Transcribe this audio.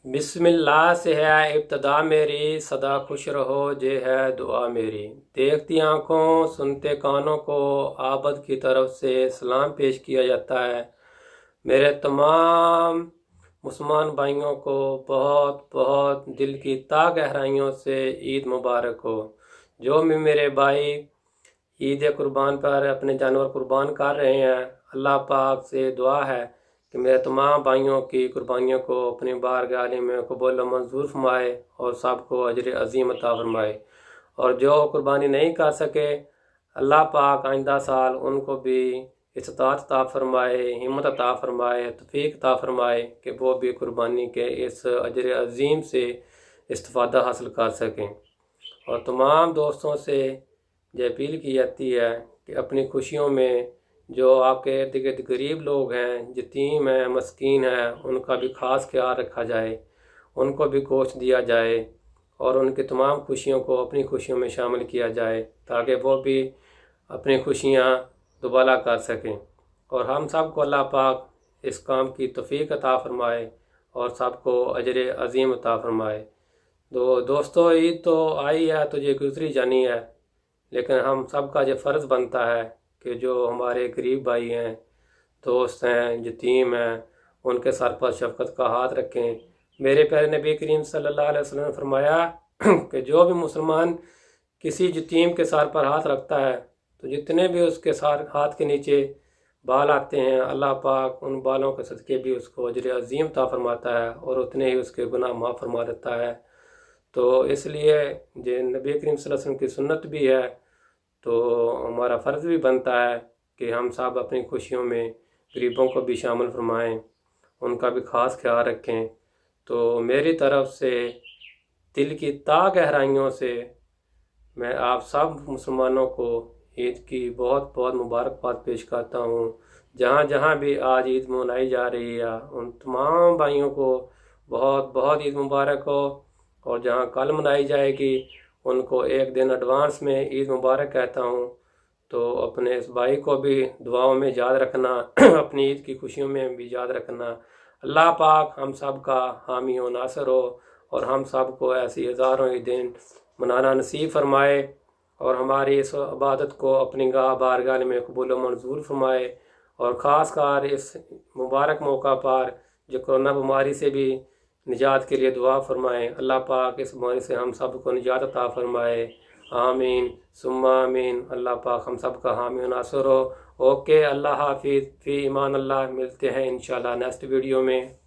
बिस्मिल्लाह से है इब्तदा मेरी, सदा खुश रहो ये है दुआ मेरी। देखती आंखों सुनते कानों को आबद की तरफ से सलाम पेश किया जाता है। मेरे तमाम मुसलमान भाइयों को बहुत बहुत दिल की ता गहराइयों से ईद मुबारक हो। जो भी मेरे भाई ईद कुर्बान पर अपने जानवर कुर्बान कर रहे हैं, अल्लाह पाक से दुआ है कि मेरे तमाम भाइयों की कुर्बानियों को अपनी बारगाह में कबूल व मंजूर फरमाए और सबको अजर अजीम अता फरमाए। और जो कुर्बानी नहीं कर सके, अल्लाह पाक आइंदा साल उनको भी इस्तात अता फरमाए, हिम्मत अता फरमाए, तौफीक अता फरमाए कि वो भी कुर्बानी के इस अजर अजीम से इस्तिफादा हासिल कर सकें। और तमाम दोस्तों से ये अपील की जाती है कि अपनी खुशियों में जो आपके इर्द गिर्द गरीब लोग हैं, यतीम हैं, मस्कीन हैं, उनका भी ख़ास ख्याल रखा जाए, उनको भी गोश्त दिया जाए और उनकी तमाम खुशियों को अपनी खुशियों में शामिल किया जाए ताकि वो भी अपनी खुशियाँ दुबारा कर सकें। और हम सब को अल्लाह पाक इस काम की तौफीक अता फरमाए और सबको अजर अजीम अता फरमाए। तो दोस्तों, ईद तो आई है तो ये गुजरी जानी है, लेकिन हम सब का ये फ़र्ज़ बनता है कि जो हमारे गरीब भाई हैं, दोस्त हैं, यतीम हैं, उनके सर पर शफ़क़त का हाथ रखें। मेरे प्यारे नबी करीम सल्लल्लाहु अलैहि वसल्लम ने फरमाया कि जो भी मुसलमान किसी यतीम के सर पर हाथ रखता है तो जितने भी उसके सर हाथ के नीचे बाल आते हैं, अल्लाह पाक उन बालों के सदक़े भी उसको अजर अजीम अता फरमाता है और उतने ही उसके गुनाह माफ़ फरमा देता है। तो इसलिए जो नबी करीम सल्लल्लाहु अलैहि वसल्लम की सुन्नत भी है, तो हमारा फ़र्ज़ भी बनता है कि हम सब अपनी खुशियों में गरीबों को भी शामिल फरमाएं, उनका भी ख़ास ख्याल रखें। तो मेरी तरफ़ से दिल की ता गहराइयों से मैं आप सब मुसलमानों को ईद की बहुत बहुत मुबारकबाद पेश करता हूँ। जहाँ जहाँ भी आज ईद मनाई जा रही है, उन तमाम भाइयों को बहुत बहुत ईद मुबारक हो। और जहाँ कल मनाई जाएगी उनको एक दिन एडवांस में ईद मुबारक कहता हूँ। तो अपने इस भाई को भी दुआओं में याद रखना अपनी ईद की खुशियों में भी याद रखना। अल्लाह पाक हम सब का हामी हो, नासर हो और हम सब को ऐसी हज़ारों ईदें मनाना नसीब फरमाए और हमारी इस इबादत को अपनी बारगाह में कबूल मंजूर फरमाए। और ख़ास कर इस मुबारक मौका पर जो कोरोना बीमारी से भी निजात के लिए दुआ फरमाएँ। अल्लाह पाक इस बीमारी से हम सब को निजात अता फरमाए। आमीन सुम्मा आमीन। अल्लाह पाक हम सब का हामी नासर हो। ओके, अल्लाह हाफिज़, फ़ी ईमान अल्लाह। मिलते हैं इंशाल्लाह नेक्स्ट वीडियो में।